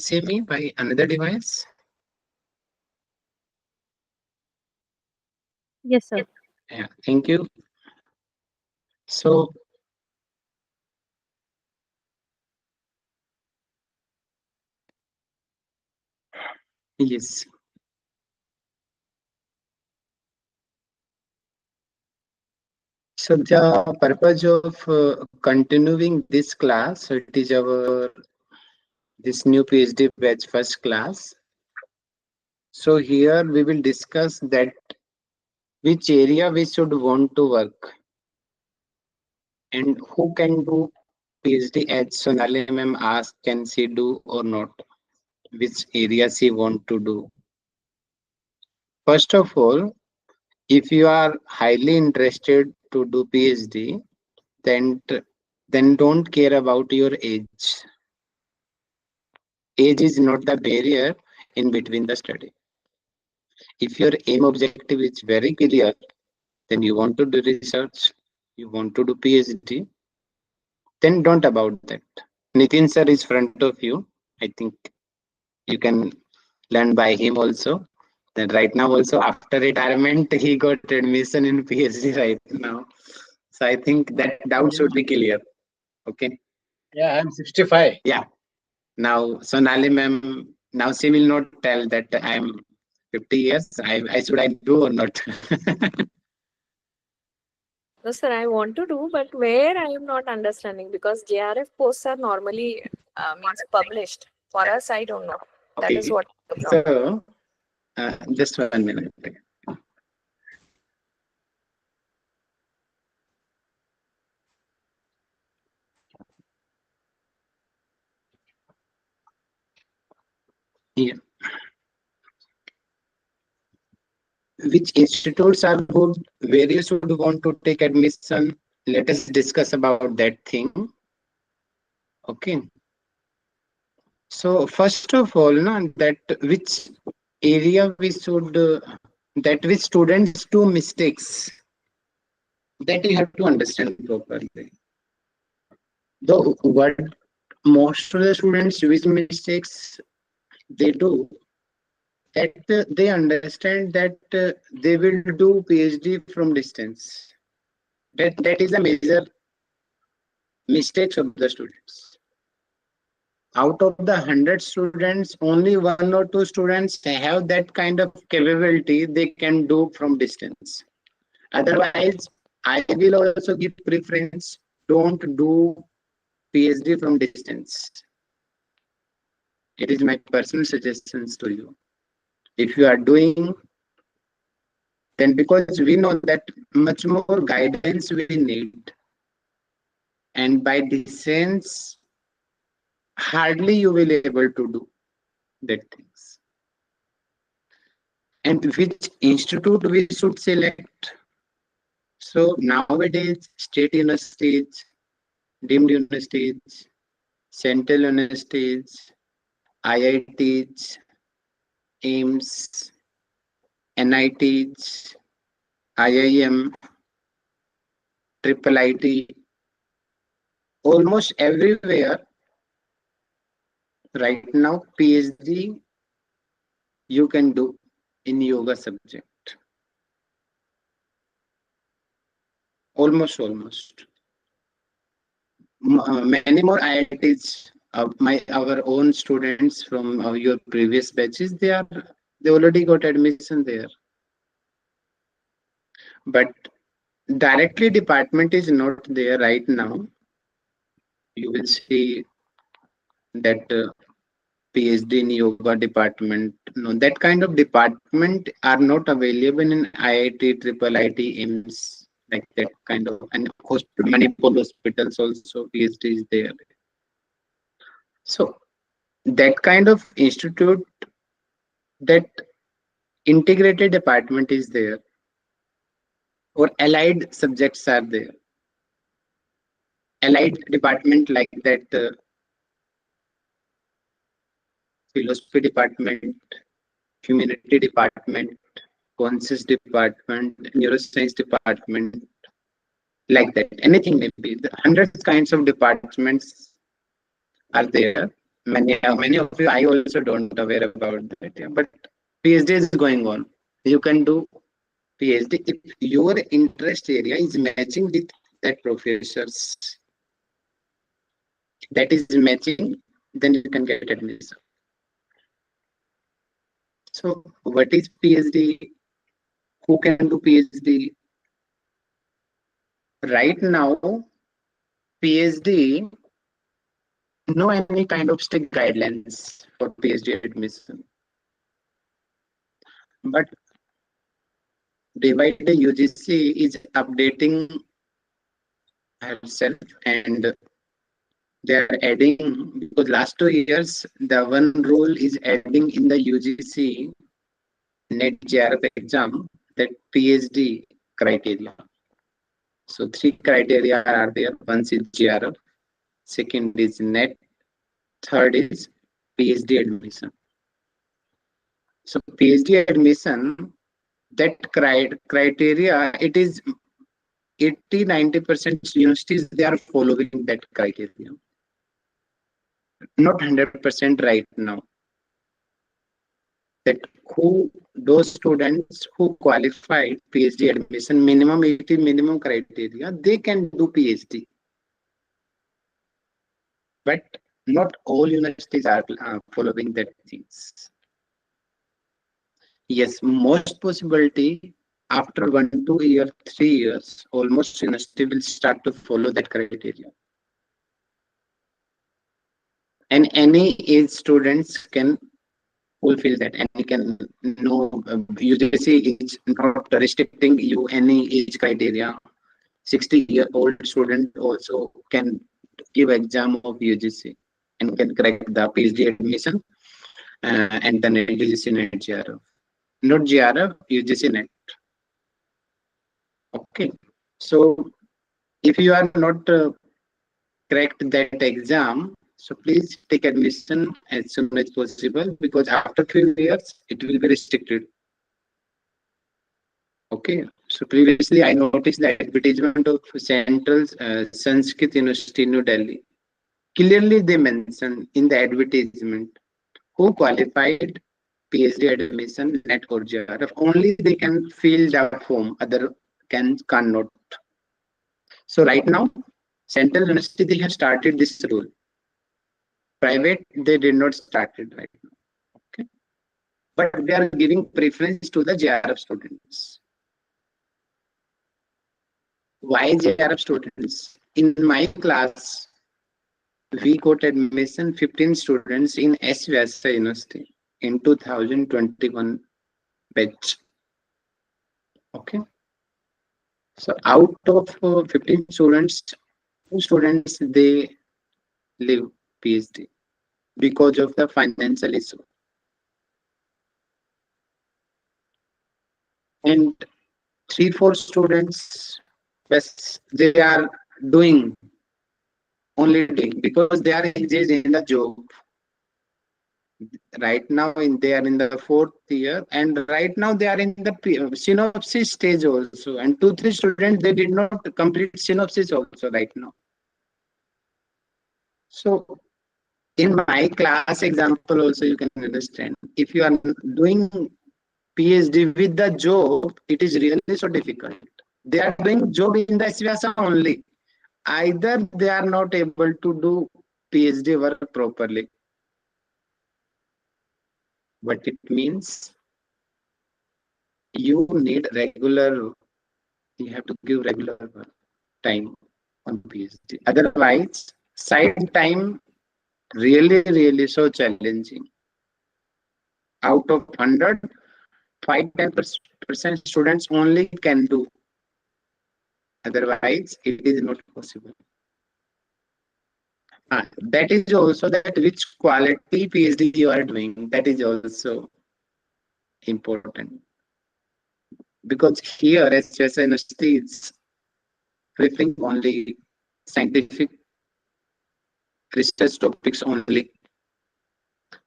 see me by another device? Yes, sir. Yeah, thank you. So, yes. So the purpose of continuing this class, it is our this new PhD batch first class. So here we will discuss that which area we should want to work and who can do PhD as Sonali ma'am asked, can she do or not? Which area she want to do? First of all, if you are highly interested to do PhD, then don't care about your age. Age is not the barrier in between the study. If your aim objective is very clear, then you want to do research, you want to do PhD, then don't about that. Nitin sir is front of you. I think you can learn by him also. Then right now also after retirement, he got admission in PhD right now. So I think that doubt should be clear. Okay. Yeah, I'm 65. Yeah. Now Sonali ma'am, now she will not tell that I'm 50 years. I should I do or not? No, sir, I want to do, but where I am not understanding because JRF posts are normally means published. For us, I don't know. That is Okay. what. So just 1 minute. Yeah. Which institutes are good? Where you should want to take admission? Let us discuss about that thing. Okay. So first of all, that which area we should that which students do mistakes, that you have to understand properly. Though what most of the students which mistakes they do, that they understand that they will do PhD from distance. That is a major mistakes of the students. Out of the 100 students, only 1 or 2 students have that kind of capability they can do from distance. Otherwise, I will also give preference, don't do PhD from distance. It is my personal suggestions to you. If you are doing, then because we know that much more guidance we need. And by distance, hardly you will able to do that things. And which institute we should select? So nowadays, state universities, deemed universities, central universities, IITs, AIMS, NITs, IIM, Triple IT, almost everywhere right now PhD you can do in yoga subject. Almost. Many more IITs, our own students from your previous batches, they already got admission there. But directly department is not there right now. You will see that PhD in yoga department. No, that kind of department are not available in IIT, Triple IT, AIMS, like that kind of, and hospital, Manipur hospitals also PhD is there. So that kind of institute, that integrated department is there, or allied subjects are there. Allied department like that philosophy department, humanity department, conscious department, neuroscience department, like that. Anything maybe. The hundreds kinds of departments are there. many of you, I also don't aware about that. Yeah. But PhD is going on. You can do PhD if your interest area is matching with that professor's. That is matching, then you can get admission. So, what is PhD? Who can do PhD? Right now, PhD, no any kind of strict guidelines for PhD admission. But day by day, UGC is updating herself and they are adding, because last 2 years, the one rule is adding in the UGC NET JRF exam, that PhD criteria. So 3 criteria are there. One is JRF, second is NET, third is PhD admission. So PhD admission, that criteria, it is 80-90% universities, they are following that criteria. Not 100% right now. That who, those students who qualified PhD admission, minimum 80 minimum criteria, they can do PhD. But not all universities are following that things. Yes, most possibility after 1, 2 years, 3 years, almost university will start to follow that criteria. And any age students can fulfill that, and you can know UGC is not restricting you any age criteria. 60-year-old student also can give exam of UGC and can crack the PhD admission and then UGC NET GRF. Not GRF, UGC NET. Okay. So if you are not cracked that exam, so please take admission as soon as possible, because after few years it will be restricted. Okay, so previously I noticed the advertisement of Central Sanskrit University in New Delhi. Clearly they mentioned in the advertisement who qualified PhD admission NET or JRF. Only they can fill the form, other cannot. So right now, Central University, they have started this rule. Private, they did not start it right now. Okay, but they are giving preference to the JRF students. Why JRF students? In my class, we got admission 15 students in S. Vyasa University in 2021 batch. Okay. So out of 15 students, 2 students, they leave PhD because of the financial issue. And 3-4 students, yes, they are doing only because they are engaged in the job. Right now, they are in the 4th year, and right now they are in the synopsis stage also. And 2-3 students, they did not complete synopsis also right now. So in my class example also, you can understand, if you are doing PhD with the job, it is really so difficult. They are doing job in the SVASA only. Either they are not able to do PhD work properly. What it means, you need regular, you have to give regular time on PhD. Otherwise, side time really so challenging. Out of 100, 5-10% students only can do. Otherwise, it is not possible. That is also that which quality PhD you are doing. That is also important. Because here, as University is preferring only scientific research topics only.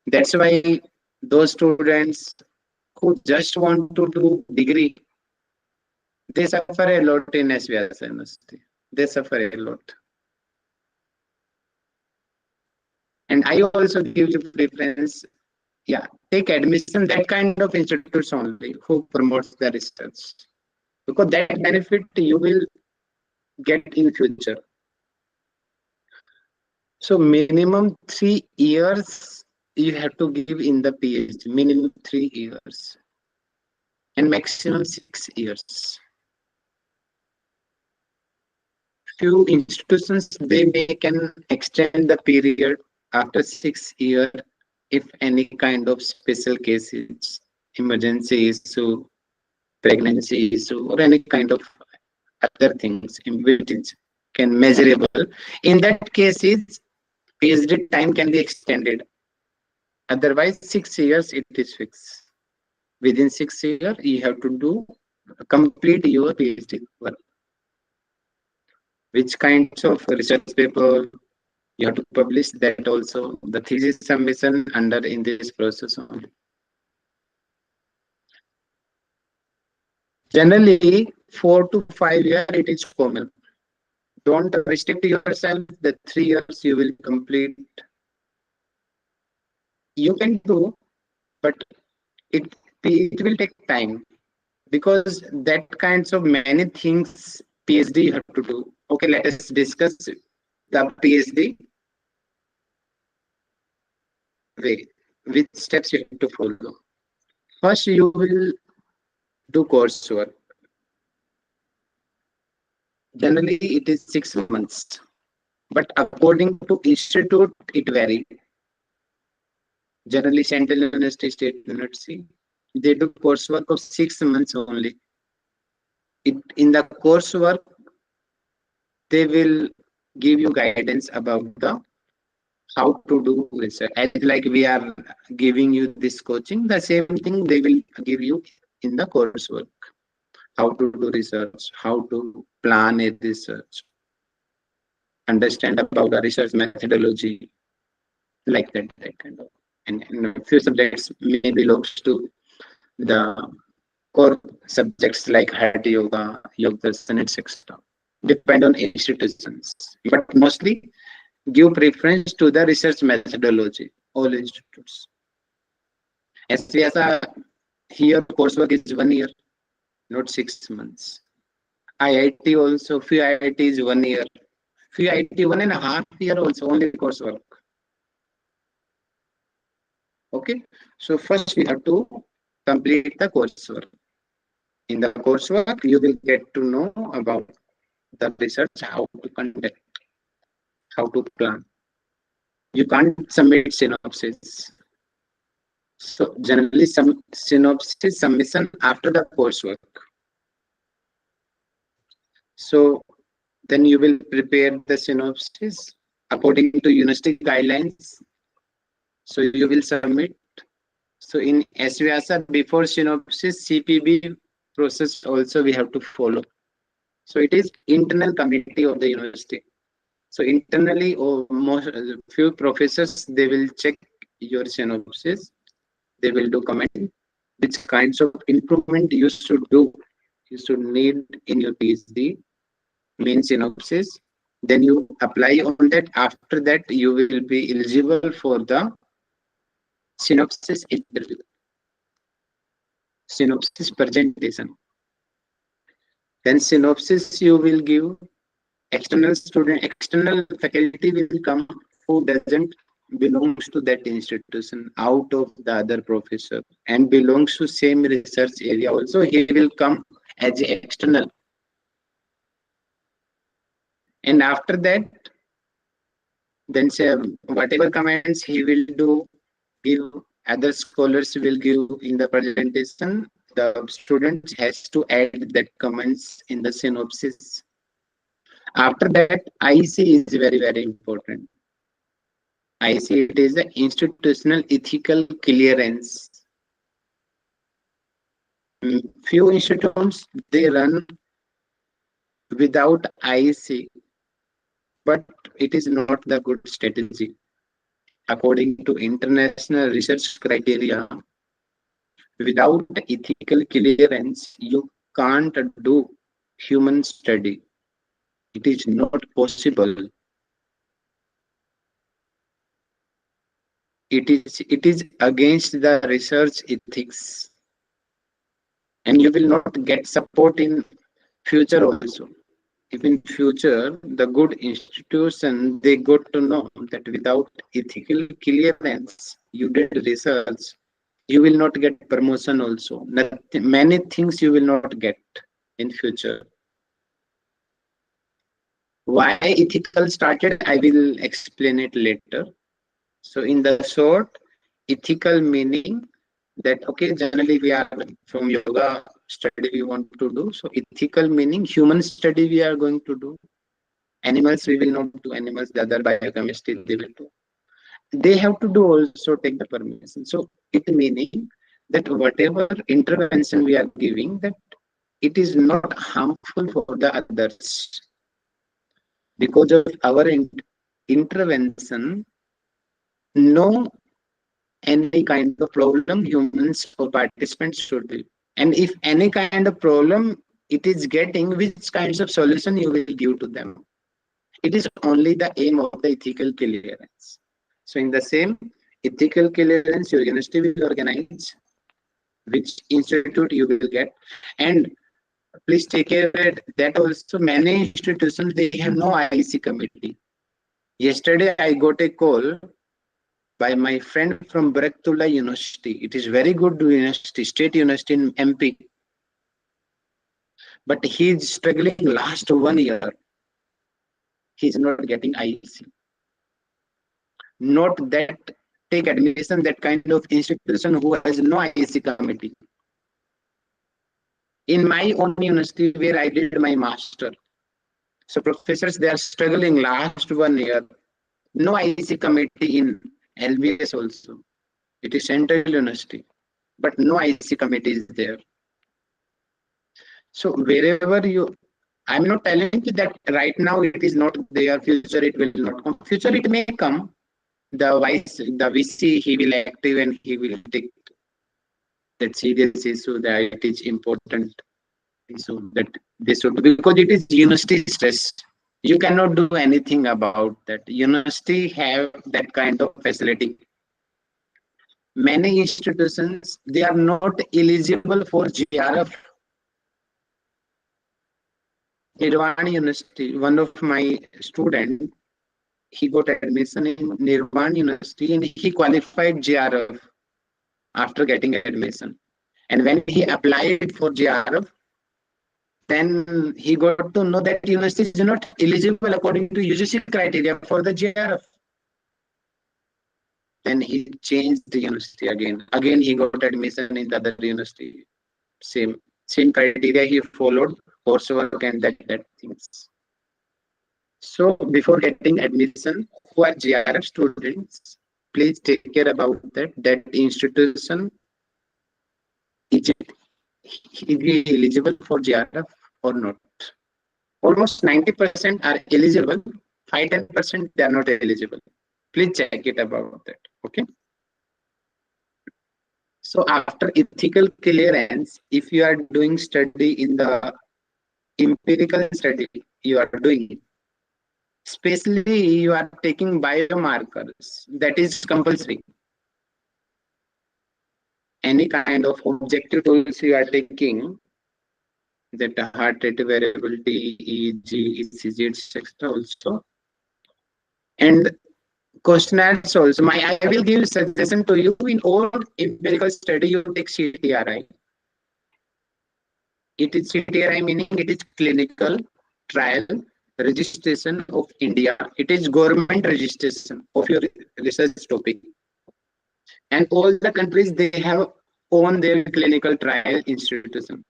That's why those students who just want to do degree, they suffer a lot in SVS University. They suffer a lot. And I also give you preference. Yeah, take admission that kind of institutes only who promotes the research, because that benefit you will get in future. So minimum 3 years you have to give in the PhD, minimum 3 years, and maximum 6 years. Few institutions they may can extend the period after 6 years if any kind of special cases, emergency issue, pregnancy issue, or any kind of other things in which it can measurable. In that case, is PhD time can be extended. Otherwise, 6 years it is fixed. Within 6 years, you have to do complete your PhD work. Which kinds of research paper you have to publish, that also the thesis submission under in this process only. Generally, 4 to 5 years it is common. Don't restrict yourself. The 3 years you will complete. You can do, but it will take time, because that kinds of many things PhD you have to do. Okay, let us discuss the PhD way. Which steps you have to follow? First, you will do coursework. Generally, it is 6 months, but according to institute, it varies. Generally, Central University, State University, they do coursework of 6 months only. In the coursework, they will give you guidance about the how to do research. As like we are giving you this coaching, the same thing they will give you in the coursework. How to do research, how to plan a research, understand about the research methodology, like that kind of. And a few subjects may belongs to the core subjects like Hatha Yoga, Yoga Darshan, etc. Depend on institutions, but mostly give preference to the research methodology. All institutes. As we as a here coursework is 1 year, not 6 months. IIT also, few IIT is 1 year. Few IIT 1.5 year also only coursework. Okay, so first we have to complete the coursework. In the coursework, you will get to know about the research, how to conduct, how to plan. You can't submit synopsis. So generally, some synopsis submission after the coursework. So then you will prepare the synopsis according to university guidelines. So you will submit. So in SVASA, before synopsis, CPB process also we have to follow. So it is internal committee of the university. So internally, or most few professors, they will check your synopsis. They will do comment which kinds of improvement you should do, you should need in your PhD, main synopsis. Then you apply on that. After that, you will be eligible for the synopsis interview, synopsis presentation. Then synopsis you will give. External student, external faculty will come who doesn't belongs to that institution, out of the other professor, and belongs to same research area also. He will come as external. And after that, then say whatever comments he will do, give, other scholars will give in the presentation. The student has to add that comments in the synopsis. After that, IC is very important. IC, it is the institutional ethical clearance. Few institutions they run without IC, but it is not the good strategy. According to international research criteria, without ethical clearance, you can't do human study. It is not possible. it is against the research ethics, and you will not get support in future also. If in future the good institution they got to know that without ethical clearance you did research, you will not get promotion also. Nothing, many things you will not get in future. Why ethical started, I will explain it later. So in the short, ethical meaning that okay, generally we are from yoga study we want to do. So ethical meaning human study we are going to do. Animals we will not do. Animals the other biochemistry they will do. They have to do also take the permission. So it meaning that whatever intervention we are giving, that it is not harmful for the others. Because of our intervention, no any kind of problem humans or participants should be. And if any kind of problem it is getting, which kinds of solution you will give to them. It is only the aim of the ethical clearance. So in the same ethical clearance, your university will organize which institute you will get. And please take care that also many institutions, they have no IC committee. Yesterday, I got a call by my friend from Baraktullah University. It is very good university, state university in MP. But he is struggling last 1 year. He is not getting IC. Not that take admission that kind of institution who has no IC committee. In my own university where I did my master, so professors they are struggling last 1 year. No IC committee in LBS also. It is central university, but no IC committee is there. So wherever you, I'm not telling you that right now it is not there, future it will not come. Future it may come. The VC he will active and he will take that serious issue that it is important issue that they should, because it is university stress. You cannot do anything about that. University have that kind of facility. Many institutions they are not eligible for GRF. Nirvana University, one of my student, he got admission in Nirvana University and he qualified GRF after getting admission. And when he applied for GRF, then he got to know that university is not eligible according to UGC criteria for the GRF. Then he changed the university again. Again, he got admission in the other university. Same criteria he followed, coursework and that things. So before getting admission, who are GRF students, please take care about that institution. Is he eligible for GRF or not? Almost 90% are eligible, 5-10% they are not eligible. Please check it about that. Okay. So after ethical clearance, if you are doing study in the empirical study, you are doing, especially you are taking biomarkers, that is compulsory. Any kind of objective tools you are taking, that heart rate variability, EEG, ECG, etc. also, and questionnaires also. I will give suggestion to you in all empirical study you take CTRI. It is CTRI meaning it is clinical trial registration of India. It is government registration of your research topic. And all the countries they have own their clinical trial institution.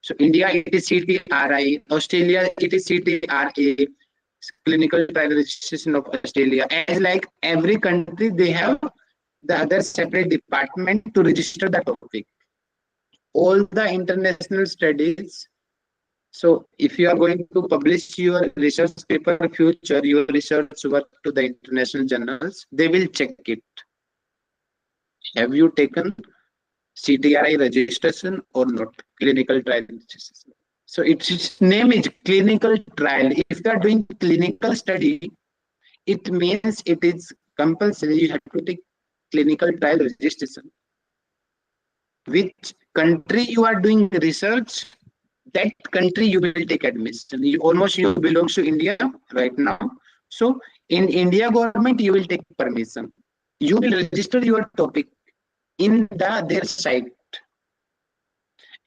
So India it is CTRI, Australia it is CTRA, clinical trial registration of Australia. As like every country they have the other separate department to register the topic. All the international studies. So if you are going to publish your research paper future, your research work to the international journals, they will check it. Have you taken CTRI registration or not? Clinical trial registration. So its name is clinical trial. If you are doing clinical study, it means it is compulsory. You have to take clinical trial registration. Which country you are doing research, that country you will take admission. You belongs to India right now. So in India government, you will take permission. You will register your topic in their site.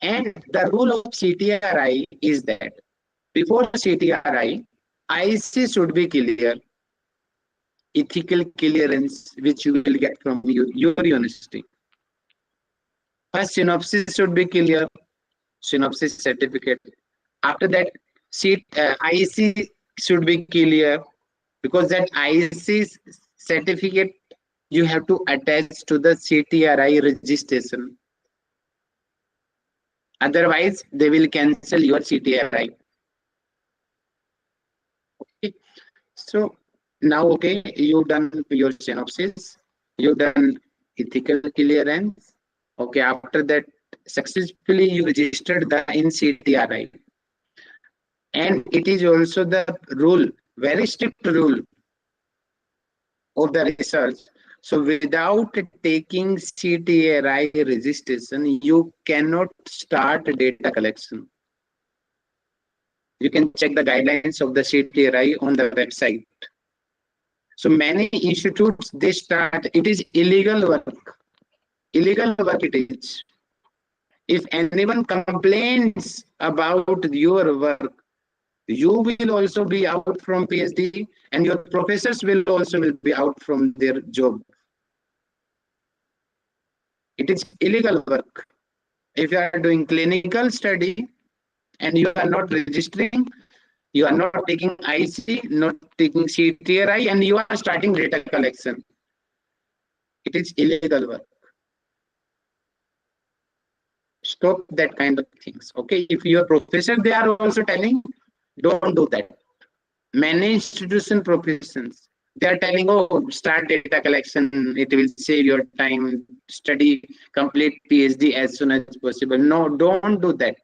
And the rule of CTRI is that before CTRI, IC should be clear, ethical clearance, which you will get from your university. First synopsis should be clear, synopsis certificate. After that, IC should be clear, because that IC certificate you have to attach to the CTRI registration. Otherwise, they will cancel your CTRI. Okay. So now, okay, you've done your synopsis, you've done ethical clearance. Okay, after that, successfully you registered the in CTRI. And it is also the rule, very strict rule of the research. So without taking CTRI registration, you cannot start data collection. You can check the guidelines of the CTRI on the website. So many institutes, they start, it is illegal work. Illegal work it is. If anyone complains about your work, you will also be out from PhD, and your professors will also be out from their job. It is illegal work. If you are doing clinical study and you are not registering, you are not taking IC, not taking CTRI, and you are starting data collection, it is illegal work. Stop that kind of things. Okay, if your professor, they are also telling, don't do that. Many institution professions, they are telling, oh, start data collection, it will save your time, study, complete PhD as soon as possible. No, don't do that.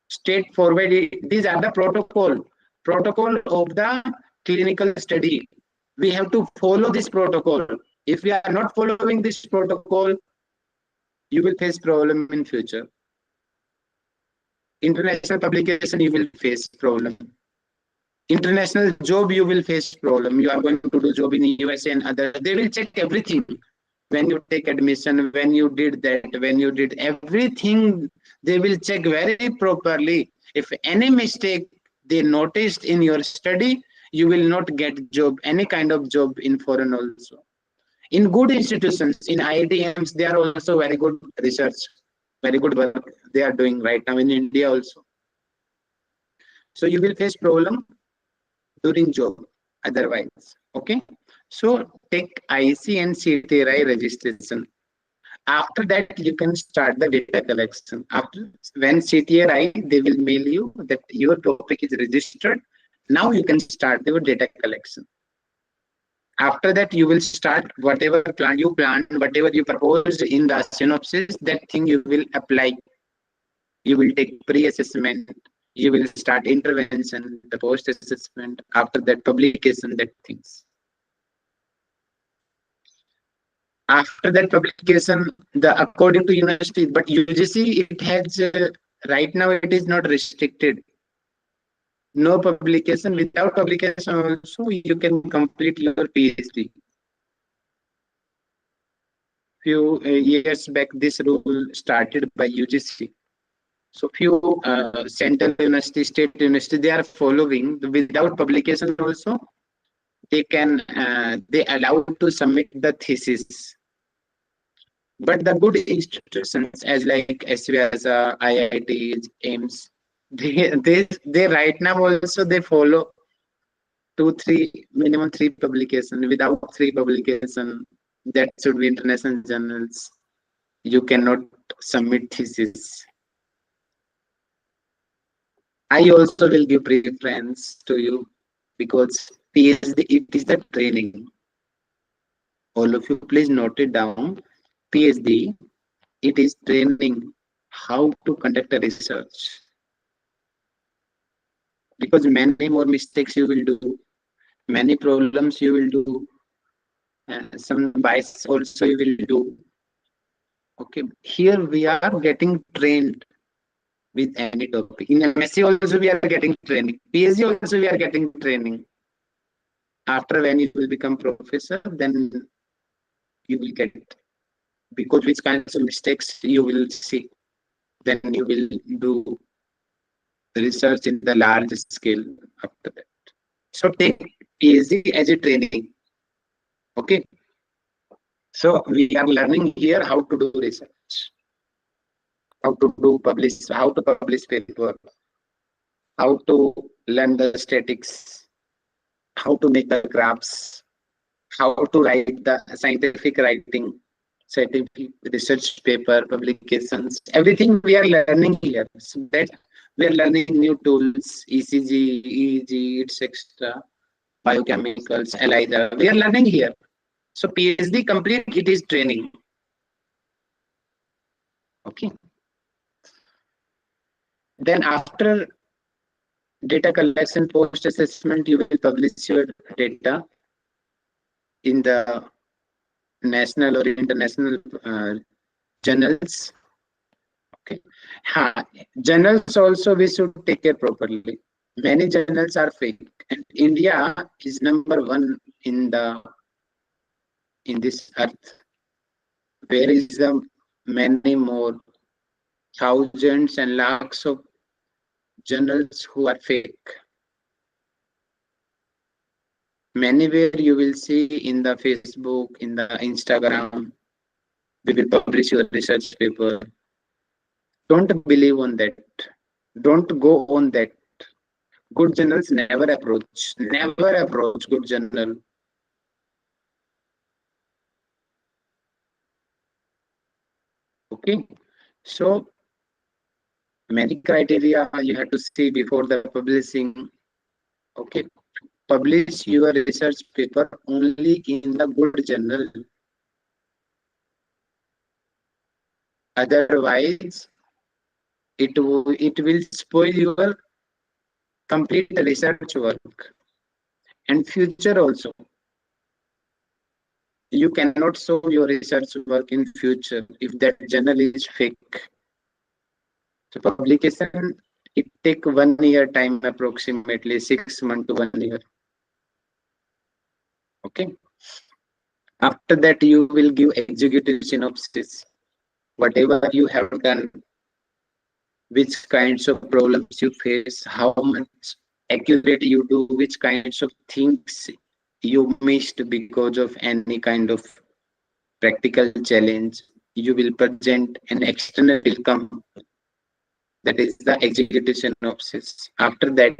Straightforward, these are the protocol of the clinical study. We have to follow this protocol. If we are not following this protocol, you will face problem in future. International publication, you will face problem. International job, you will face problem. You are going to do job in USA and other. They will check everything. When you take admission, when you did that, when you did everything, they will check very properly. If any mistake they noticed in your study, you will not get job, any kind of job in foreign also. In good institutions, in IITMs, they are also very good research, very good work they are doing right now in India also. So you will face problem during job otherwise. Okay. So take IC and CTRI registration. After that, you can start the data collection. After when CTRI, they will mail you that your topic is registered. Now you can start your data collection. After that, you will start whatever plan you planned, whatever you proposed in the synopsis, that thing you will apply. You will take pre-assessment. You will start intervention, the post-assessment. After that, publication, that things. After that publication, the according to university, but UGC, it has right now it is not restricted. No publication. Without publication also you can complete your PhD. Few years back, this rule started by UGC. So few central university, state university, they are following. Without publication also, they can they allowed to submit the thesis. But the good institutions as like SVASA, IITs, AIMS, they right now also they follow 2-3 minimum 3 publication. Without 3 publication, that should be international journals. You cannot submit thesis. I also will give preference to you because PhD, it is the training. All of you please note it down. PhD, it is training how to conduct a research. Because many more mistakes you will do, many problems you will do. some bias also you will do. Okay, here we are getting trained with any topic. In MSc also we are getting training. PhD also we are getting training. After when you will become professor, then you will get, because which kinds of mistakes you will see, then you will do research in the large scale after that. So take PhD as a training. Okay. So we are learning here how to do research, how to publish paper, how to learn the statics, how to make the graphs, how to write the scientific writing, scientific research paper, publications, everything we are learning here. So that we are learning new tools, ECG, EEG, etc., biochemicals, ELISA. We are learning here. So PhD complete, it is training. Okay. Then after data collection, post assessment, you will publish your data in the national or international journals. Okay. Journals also we should take care properly. Many journals are fake, and India is #1 in this earth. Where is the many more thousands and lakhs of journals who are fake. Many where you will see in the Facebook, in the Instagram, we will publish your research paper. Don't believe on that. Don't go on that. Good journals never approach good journal. Okay, so many criteria you have to see before the publishing. Okay, publish your research paper only in the good journal. Otherwise, it will spoil your complete research work and future also. You cannot show your research work in future if that journal is fake. So publication, it take 1 year time, approximately 6 months to 1 year. Okay. After that, you will give executive synopsis. Whatever you have done, which kinds of problems you face, how much accurate you do, which kinds of things you missed because of any kind of practical challenge, you will present, and external will come. That is the executive synopsis. After that,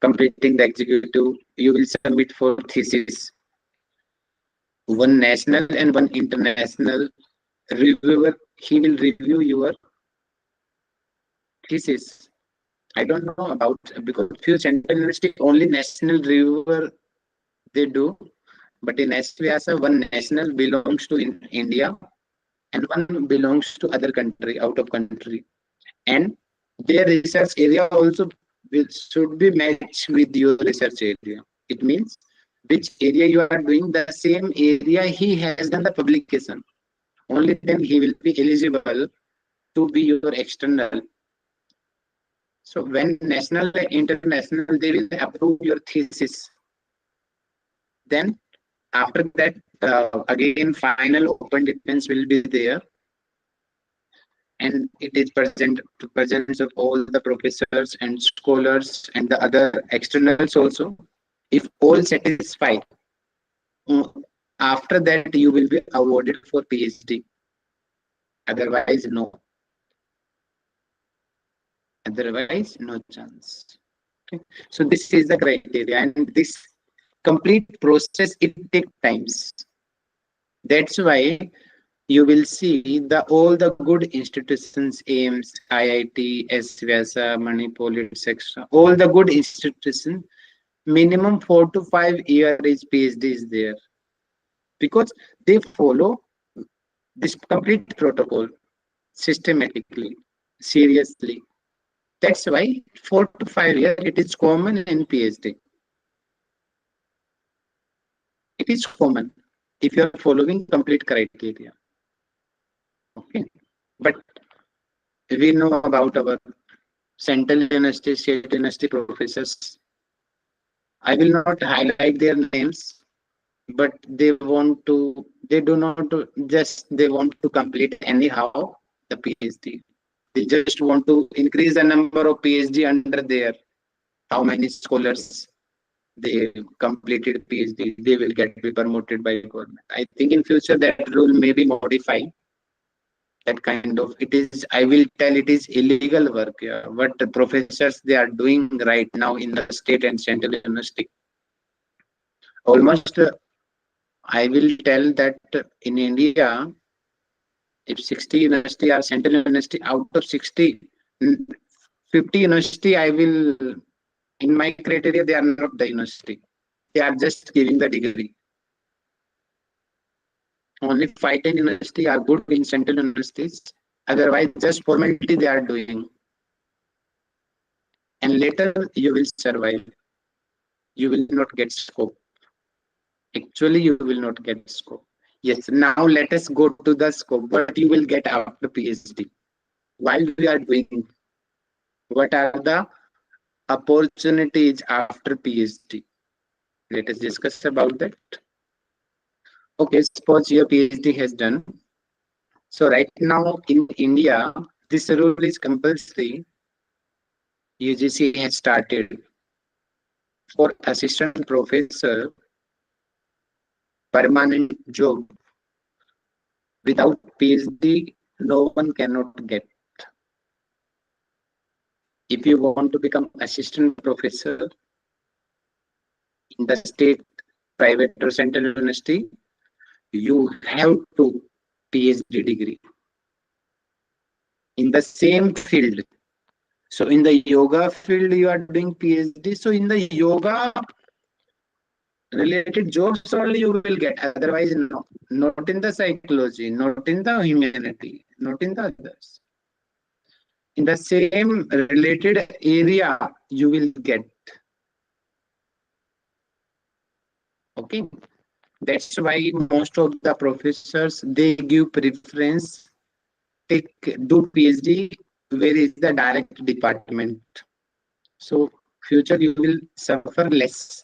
completing the executive, you will submit for thesis. One national and one international reviewer, he will review your thesis. I don't know about, because few central university only national reviewer they do, but in SVASA one national belongs to in India and one belongs to other country, out of country, and their research area also should be matched with your research area. It means which area you are doing, the same area he has done the publication. Only then he will be eligible to be your external. So when national and international, they will approve your thesis. Then after that, again, final open defense will be there. And it is presence of all the professors and scholars and the other externals also. If all satisfied, after that you will be awarded for PhD. Otherwise, no. Otherwise, no chance. Okay. So this is the criteria, and this complete process, it takes times. That's why you will see all the good institutions, AIMS, IIT, SVASA, Manipal, etc. All the good institutions, minimum 4 to 5 years PhD is there, because they follow this complete protocol systematically, seriously. That's why 4 to 5 years it is common in PhD. It is common. if you are following complete criteria. Okay, but we know about our Central University, State University professors. I will not highlight their names, but they do not just, they want to complete anyhow the PhD. They just want to increase the number of PhD under there. How many scholars they completed PhD, they will get be promoted by government. I think in future that rule may be modified. That kind of, it is, I will tell, it is illegal work. Yeah. What the professors they are doing right now in the state and central university. Almost, I will tell that in India, if 60 university or central university, out of 60, 50 university, I will, in my criteria, they are not the university. They are just giving the degree. Only 5-10 university are good in central universities. Otherwise, just formality they are doing. And later you will survive. You will not get scope. Actually, you will not get scope. Yes, now let us go to the scope. What you will get after PhD. While we are doing, what are the opportunities after PhD? Let us discuss about that. Okay, suppose your PhD has done. So right now in India, this rule is compulsory. UGC has started for assistant professor, permanent job without PhD, no one cannot get. If you want to become assistant professor in the state, private or central university, you have to PhD degree in the same field. So in the yoga field, you are doing PhD. So in the yoga related jobs only you will get. Otherwise, no. Not in the psychology, not in the humanity, not in the others. In the same related area, you will get. Okay. That's why most of the professors, they give preference, do PhD, where is the direct department. So future you will suffer less.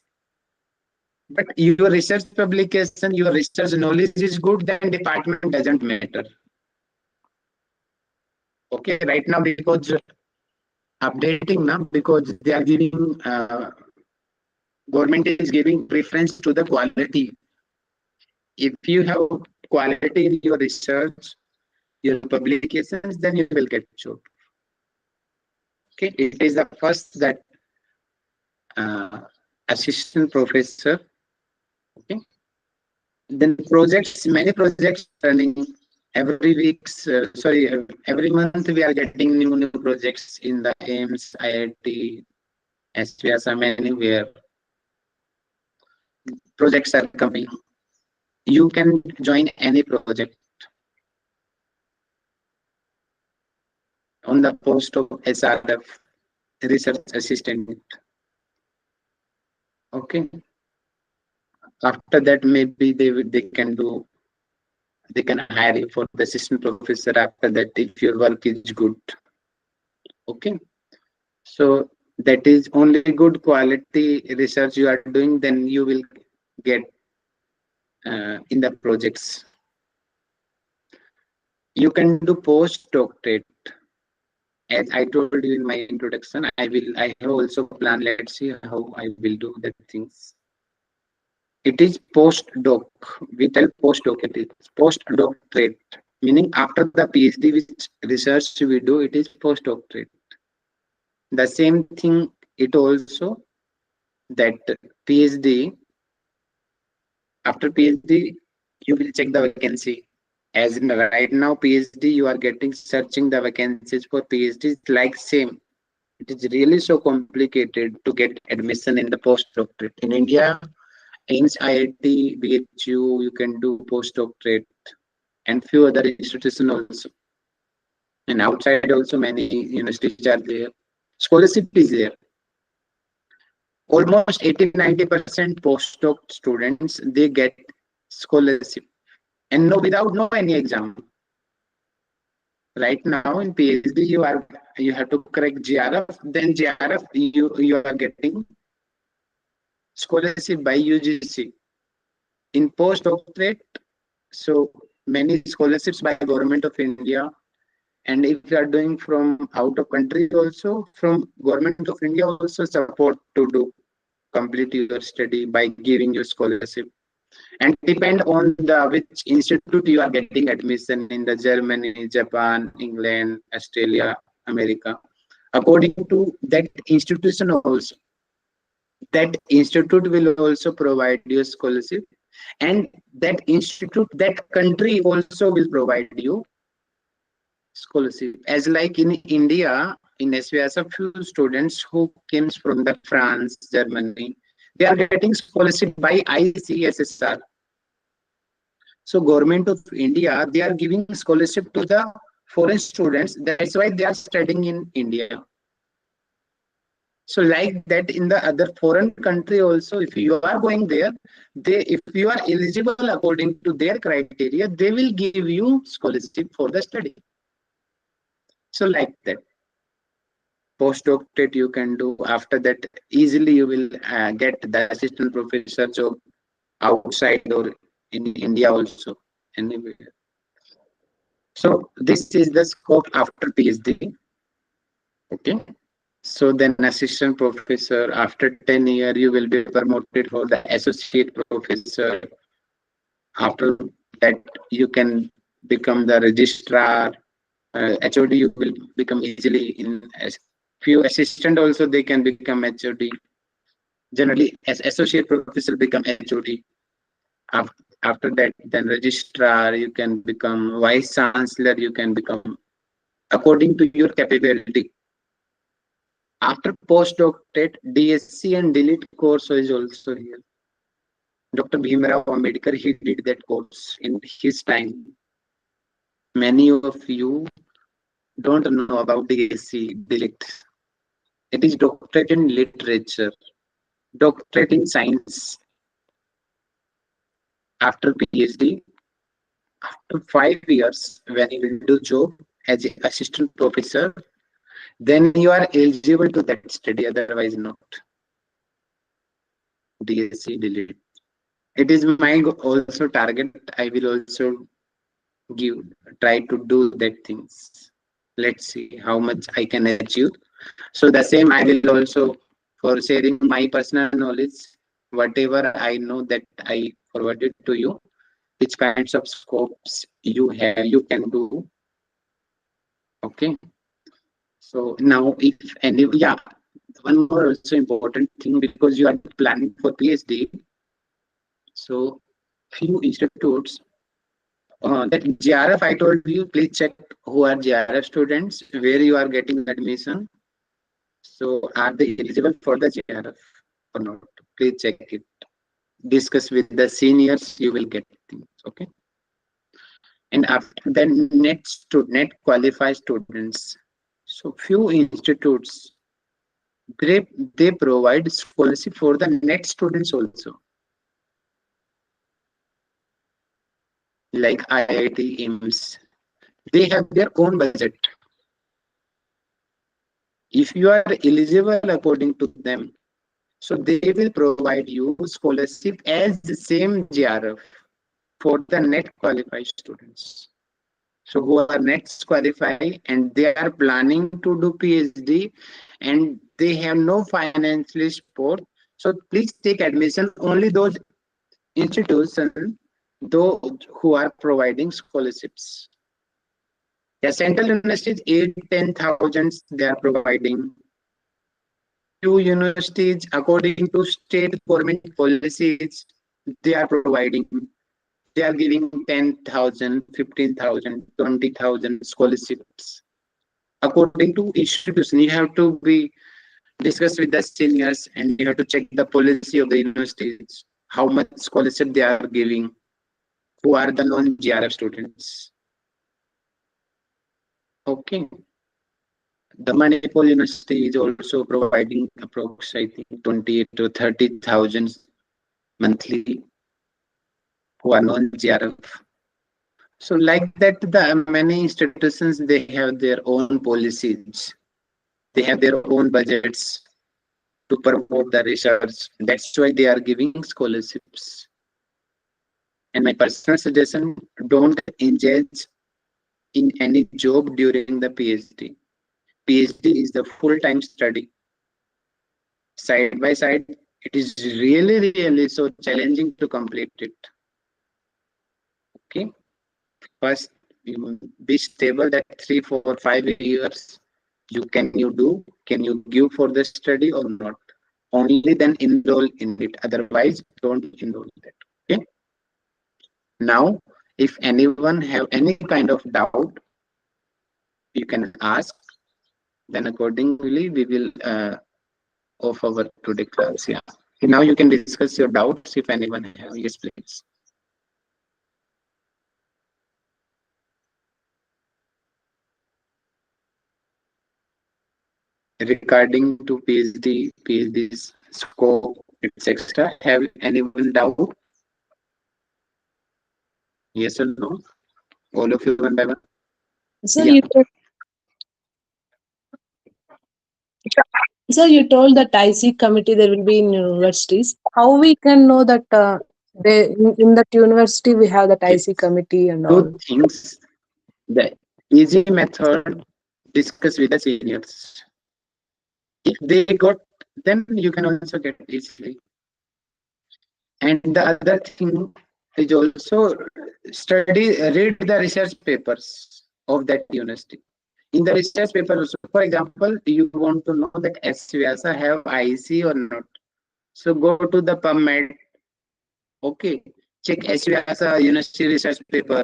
But your research publication, your research knowledge is good, then department doesn't matter. Okay, right now because updating now, because they are giving, government is giving preference to the quality. If you have quality in your research, your publications, then you will get job. Okay, it is the first that assistant professor. Okay, then projects, many projects running every week's. Every month we are getting new projects in the AIMS, IIT, SVSM, anywhere. Projects are coming. You can join any project on the post of SRF, research assistant. Okay. After that, maybe they can hire you for the assistant professor after that if your work is good. Okay. So that is only good quality research you are doing, then you will get in the projects. You can do postdoctorate. As I told you in my introduction, I have also planned, let's see how I will do that things. It is postdoc. We tell postdoc, it is postdoctorate. Meaning after the PhD, which research we do, it is postdoctorate. The same thing, it also, that PhD, after PhD, you will check the vacancy. As in right now, PhD, you are getting searching the vacancies for PhDs like same. It is really so complicated to get admission in the postdoctorate. In India, AIMS, IIT, BHU, you can do postdoctorate and few other institutions also. And outside also many universities are there. Scholarship is there. Almost 80-90% postdoc students, they get scholarship, and no, without no any exam. Right now in PhD, you have to correct GRF. Then GRF you are getting scholarship by UGC. In postdoctorate, so many scholarships by Government of India. And if you are doing from out of country also, from Government of India also support to do complete your study by giving you scholarship. And depend on the which institute you are getting admission in the Germany, Japan, England, Australia, America. According to that institution also, that institute will also provide you scholarship, and that institute, that country also will provide you scholarship. As like in India, in SVS, a few students who came from the France, Germany, they are getting scholarship by ICSSR. So government of India, they are giving scholarship to the foreign students. That's why they are studying in India. So like that in the other foreign country also, if you are going there, if you are eligible according to their criteria, they will give you scholarship for the study. So like that. Postdoctorate you can do. After that, easily you will get the assistant professor job outside or in India also, anywhere. So this is the scope after PhD. Okay. So then assistant professor, after 10 years, you will be promoted for the associate professor. After that, you can become the registrar. HOD, you will become easily in few assistant also, they can become HOD. Generally, as associate professor become HOD. After that, then registrar, you can become vice chancellor, you can become according to your capability. After postdoctorate, DSc and DLET course is also here. Dr. Bhimrao Ambedkar, he did that course in his time. Many of you don't know about DSc, DLET. It is doctorate in literature, doctorate in science. After PhD, after 5 years, when you will do job as an assistant professor, then you are eligible to that study, otherwise not. DSc, DLET. It is my also target. I will also try to do that things. Let's see how much I can achieve. So the same I will also, for sharing my personal knowledge, whatever I know that I forwarded to you, which kinds of scopes you have, you can do. Okay. So now if any, yeah, one more also important thing, because you are planning for PhD. So few institutes, that GRF I told you, please check who are GRF students, where you are getting admission. So are they eligible for the GRF or not? Please check it. Discuss with the seniors, you will get things. Okay. And after then, net qualified students. So few institutes, they provide scholarship for the net students also. Like IIT, IIMS, they have their own budget. If you are eligible according to them, so they will provide you scholarship as the same GRF for the net qualified students. So who are net qualified and they are planning to do PhD and they have no financial support. So please take admission only those institutions, those who are providing scholarships. Yeah, central universities, 8-10,000 they are providing. Few universities, according to state government policies, they are providing. They are giving 10,000, 15,000, 20,000 scholarships. According to institution, you have to be discuss with the seniors and you have to check the policy of the universities, how much scholarship they are giving, who are the non-GRF students. Okay. The Manipur University is also providing approximately 20 to 30,000 monthly. who are non-GRF. So like that, the many institutions, they have their own policies. They have their own budgets to promote the research. That's why they are giving scholarships. And my personal suggestion, don't engage in any job during the PhD. PhD is the full-time study. Side by side, it is really so challenging to complete it. Okay. First, you be stable that 3, 4, 5 years. Can you give for the study or not? Only then enroll in it. Otherwise, don't enroll in that. Okay. Now, if anyone have any kind of doubt, you can ask. Then accordingly, we will off our today class. Yeah. Now you can discuss your doubts if anyone have. Yes, please. Regarding to PhD's scope, etc. Have anyone doubt? Yes or no? All of you one by one. So Yeah. you told that IC committee there will be in universities. How we can know that they in that university we have that IC committee and all? Two things. The easy method, discuss with the seniors. If they got, then you can also get easily. And the other thing is also read the research papers of that university. In the research paper also, for example, you want to know that SVASA have IC or not. So go to the PubMed. Okay, check SVASA university research paper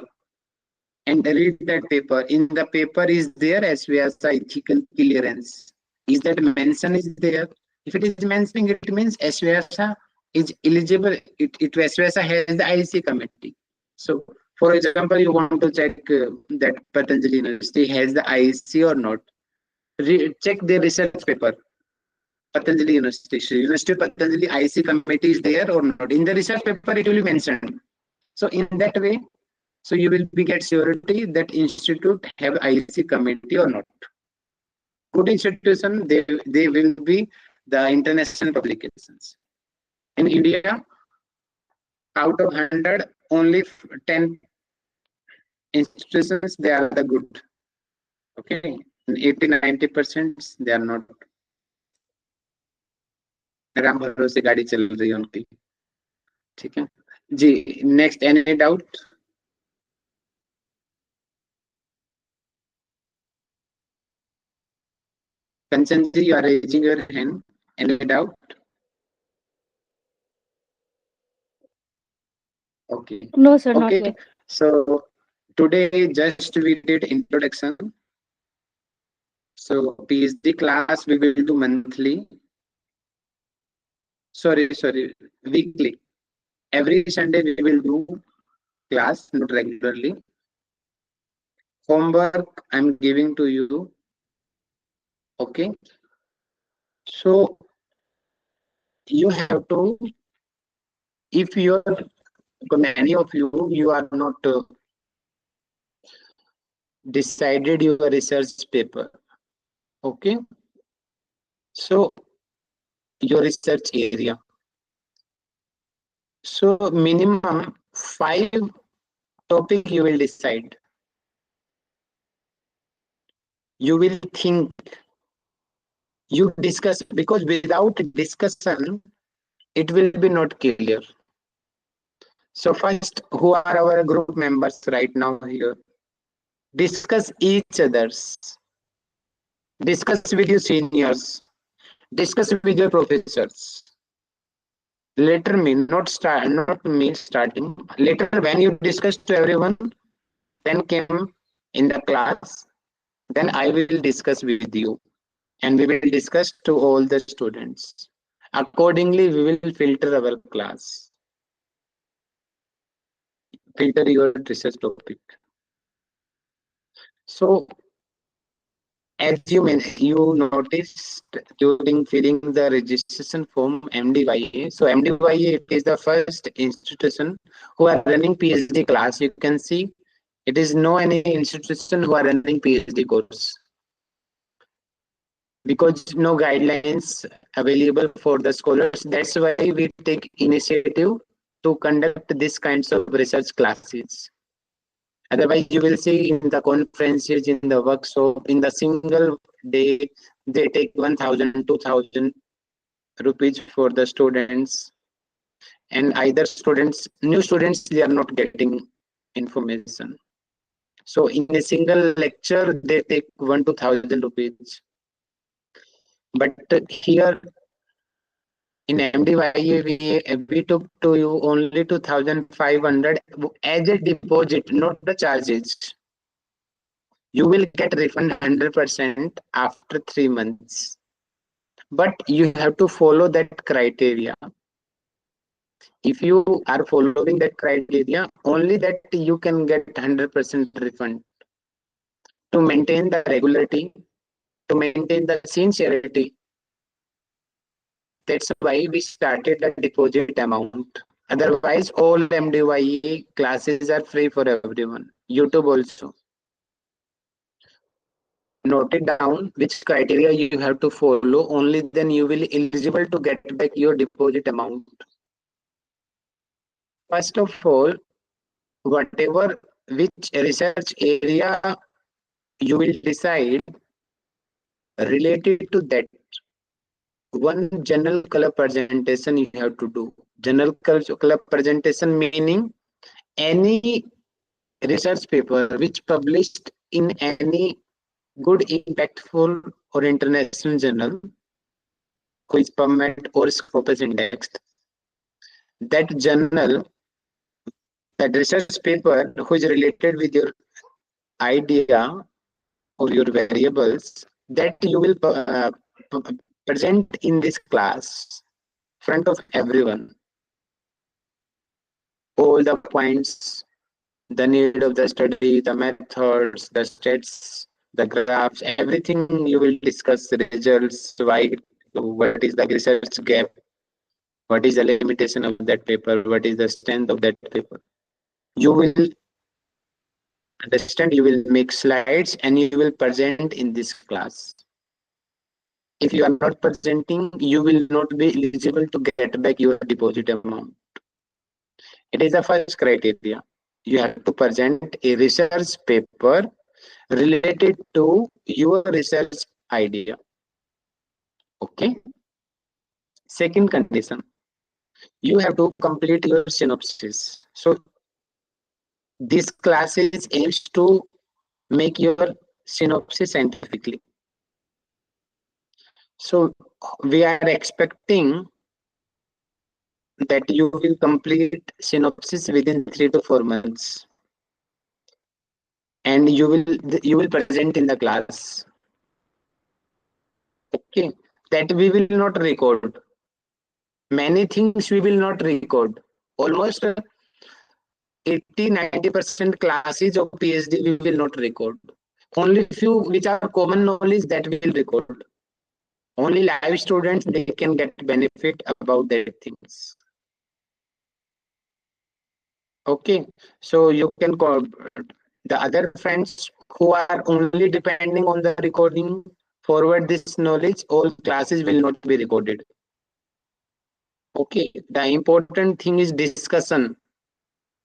and read that paper. In the paper is there SVASA ethical clearance. Is that mention is there? If it is mentioning, it means SVASA is eligible. It SVASA has the IC committee. So, for example, you want to check that Patanjali University has the IC or not. Check their research paper. Patanjali University Patanjali IC committee is there or not? In the research paper, it will be mentioned. So in that way, so you will be get surety that institute have IC committee or not. Good institution, they will be the international publications. In India, out of 100, only 10 institutions, they are the good. Okay, 80-90% they are not. Ram भरोसे गाड़ी चल रही है उनकी. ठीक है जी. Next any doubt? Kanchan ji, you are raising your hand. Any doubt? Okay. No, sir, not Okay. yet. So today just we did introduction. So PhD class we will do monthly. Sorry, weekly. Every Sunday we will do class, not regularly. Homework I'm giving to you. Okay. So you have to, if you're, many of you are not decided your research paper. Okay. So your research area. So minimum 5 topic you will decide. You will think, you discuss, because without discussion, it will be not clear. So first, who are our group members right now here? Discuss each others. Discuss with your seniors. Discuss with your professors. Later me, not me starting. Later when you discuss to everyone, then came in the class, then I will discuss with you. And we will discuss to all the students. Accordingly, we will filter our class. Filter your research topic. So As you noticed during filling the registration form MDYA. So MDYA it is the first institution who are running PhD class. You can see it is no any institution who are running PhD course because no guidelines available for the scholars. That's why we take initiative to conduct these kinds of research classes. Otherwise, you will see in the conferences, in the workshop, in the single day, they take 1,000, 2,000 rupees for the students. And either students, new students, they are not getting information. So in a single lecture, they take 1 to 1,000 rupees. But here in MDYA, we took to you only 2,500 as a deposit, not the charges. You will get refund 100% after 3 months. But you have to follow that criteria. If you are following that criteria, only that you can get 100% refund. To maintain the regularity, to maintain the sincerity, that's why we started the deposit amount. Otherwise, all MDYE classes are free for everyone. YouTube also. Note it down which criteria you have to follow. Only then you will eligible to get back your deposit amount. First of all, whatever which research area you will decide related to that, one general color presentation you have to do. General color presentation meaning any research paper which published in any good impactful or international journal who is PubMed or Scopus indexed. That journal, that research paper who is related with your idea or your variables, that you will present in this class front of everyone. All the points, the need of the study, the methods, the stats, the graphs, everything you will discuss, the results, why, what is the research gap, what is the limitation of that paper, what is the strength of that paper. You will understand, you will make slides and you will present in this class. If you are not presenting, you will not be eligible to get back your deposit amount. It is the first criteria. You have to present a research paper related to your research idea. Okay. Second condition, you have to complete your synopsis. So this classes aims to make your synopsis scientifically. So we are expecting that you will complete synopsis within 3 to 4 months, and you will present in the class. Okay, that we will not record. Many things we will not record. Almost 80-90% classes of PhD we will not record. Only few which are common knowledge that we will record. Only live students they can get benefit about their things. Okay, so you can call the other friends who are only depending on the recording, forward this knowledge. All classes will not be recorded. Okay, the important thing is discussion.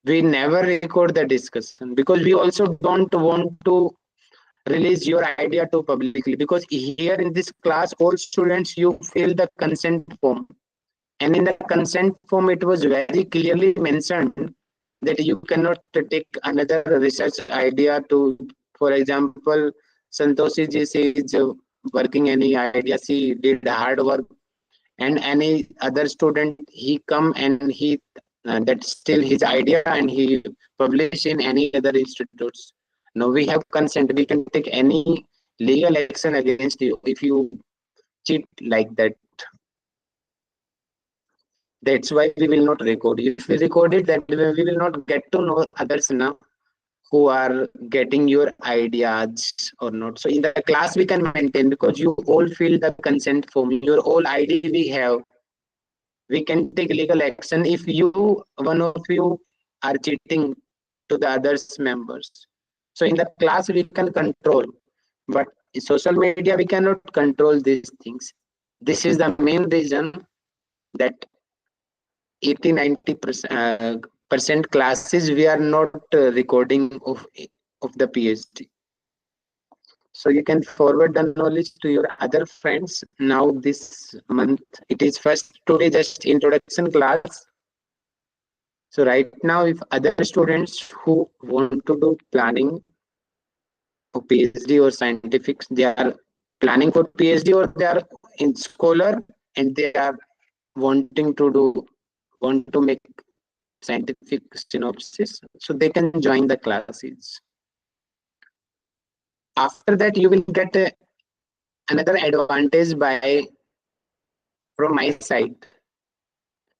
We never record the discussion because we also don't want to release your idea to publicly, because here in this class all students you fill the consent form, and in the consent form it was very clearly mentioned that you cannot take another research idea to, for example, Santoshi ji is working any idea, she did hard work, and any other student he come and he that's still his idea and he publish in any other institutes. Now we have consent, we can take any legal action against you if you cheat like that. That's why we will not record. If we record it, that we will not get to know others now who are getting your ideas or not. So in the class we can maintain because you all fill the consent form, your all ID we have. We can take legal action if one of you are cheating to the others members. So in the class we can control, but in social media we cannot control these things. This is the main reason that 80-90% classes we are not recording of the PhD. So you can forward the knowledge to your other friends. Now this month it is first today just introduction class. So right now if other students who want to do planning for PhD or scientific, they are planning for PhD or they are in scholar and they are wanting to want to make scientific synopsis, so they can join the classes. After that you will get another advantage from my side.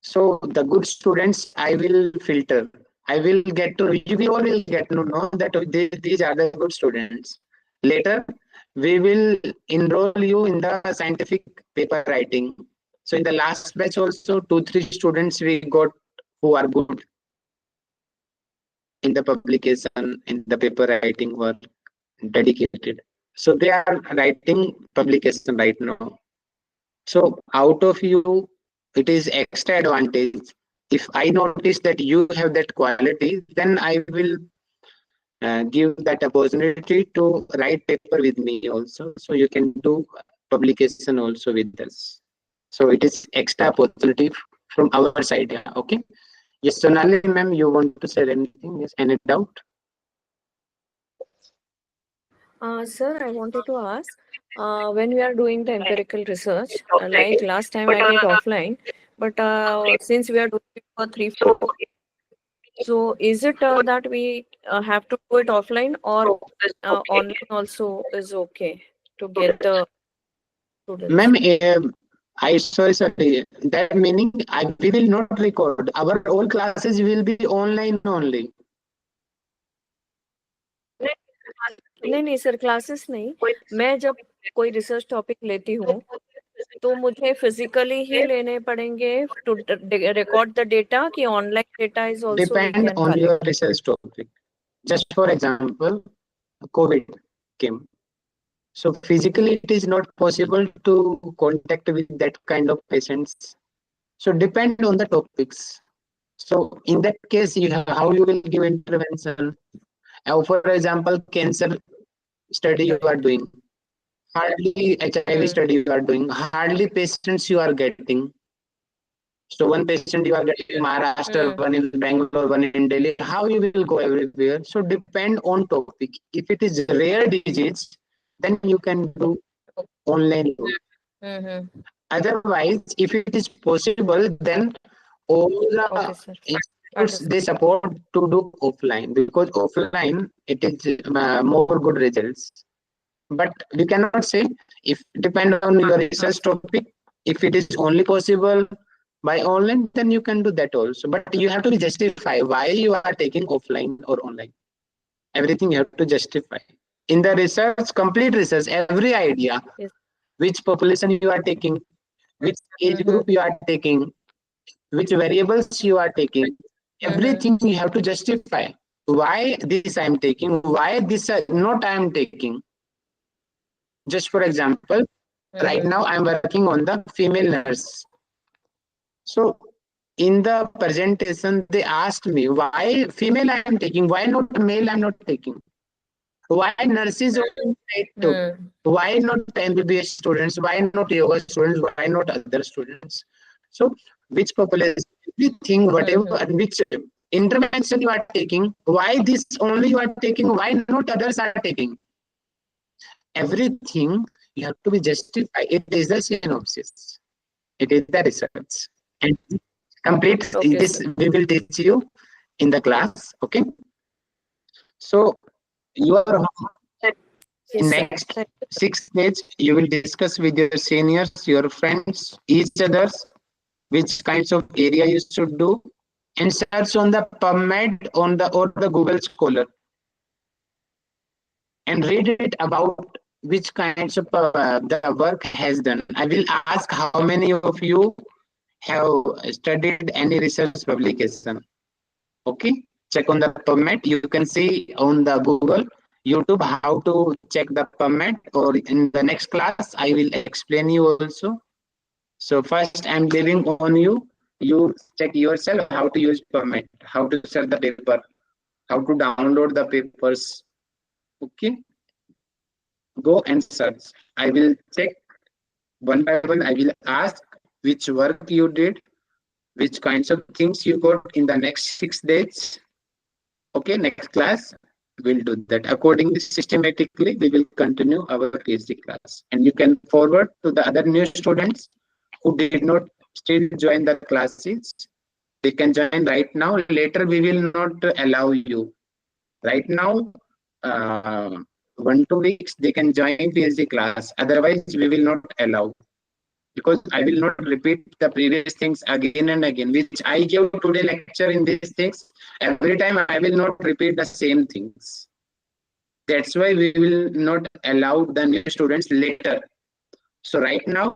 So the good students I will filter. I will get to, we all will get to know that these are the good students. Later we will enroll you in the scientific paper writing. So in the last batch also 2-3 students we got who are good in the publication, in the paper writing work, dedicated. So they are writing publication right now. So out of you, it is extra advantage. If I notice that you have that quality, then I will give that opportunity to write paper with me also. So you can do publication also with us. So it is extra opportunity from our side. Yeah. Okay. Yes, Sonali ma'am, you want to say anything? Yes, any doubt? Sir, I wanted to ask, when we are doing the empirical research, like last time I did offline, but since we are doing it for 3-4, so is it that we have to do it offline or online also is okay to get the students? Ma'am, sorry. That meaning we will not record. Our all classes will be online only. नहीं sir, classes नहीं. मैं जब कोई research topic लेती हूँ तो मुझे physically ही लेने पड़ेंगे टू record the data कि online data is also we Depend can on collect. your research topic. Just for example, COVID came. So physically it is not possible to contact with that kind of patients. So depend on the topics. So in that case, how you will give intervention. For example, cancer study you are doing, hardly HIV study you are doing, hardly patients you are getting. So one patient you are getting Maharashtra, one in Bangalore, one in Delhi. How you will go everywhere? So depend on topic. If it is rare disease, then you can do online. Otherwise, if it is possible, then all the institutes they support to do offline, because offline it is more good results. But we cannot say, if depend on your research topic, if it is only possible by online, then you can do that also. But you have to justify why you are taking offline or online. Everything you have to justify. In the research, complete research, every idea, which population you are taking, which age group you are taking, which variables you are taking, everything you have to justify. Why this I am taking, why this not I am taking. Just for example, right now I am working on the female nurse. So in the presentation, they asked me why female I am taking, why not male I am not taking. Why nurses only why not MBBS students? Why not yoga students? Why not other students? So, which population, everything, whatever, which intervention you are taking, why this only you are taking, why not others are taking? Everything you have to be justified. It is the synopsis. It is the research. And complete this we will teach you in the class. Okay. So, your next 6 days, you will discuss with your seniors, your friends, each others, which kinds of area you should do, and search on the PubMed or the Google Scholar. and read it about which kinds of the work has done. I will ask how many of you have studied any research publication. Okay, check on the PubMed. You can see on the Google, YouTube how to check the PubMed, or in the next class I will explain you also. So first I'm leaving on you. You check yourself how to use PubMed, how to search the paper, how to download the papers. Okay, go and search. I will check one by one. I will ask which work you did, which kinds of things you got in the next 6 days. Okay, next class we'll do that. Accordingly, systematically, we will continue our PhD class. And you can forward to the other new students who did not still join the classes. They can join right now. Later, we will not allow you. Right now, 1-2 weeks, they can join PhD class. Otherwise, we will not allow. Because I will not repeat the previous things again and again, which I gave today lecture in these things. Every time I will not repeat the same things. That's why we will not allow the new students later. So right now,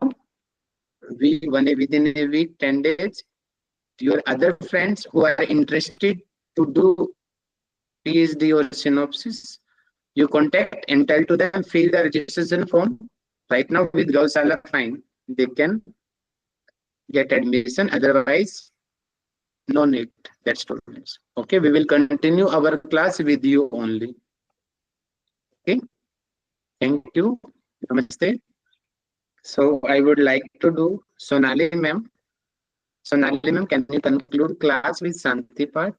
within a week, 10 days, your other friends who are interested to do PhD or synopsis, you contact and tell to them, fill the registration form. Right now with Gausala fine, they can get admission. Otherwise, no need. That's students. Okay, we will continue our class with you only. Okay, thank you. Namaste. So I would like to do Sonali ma'am. Sonali ma'am, can you conclude class with Santi part?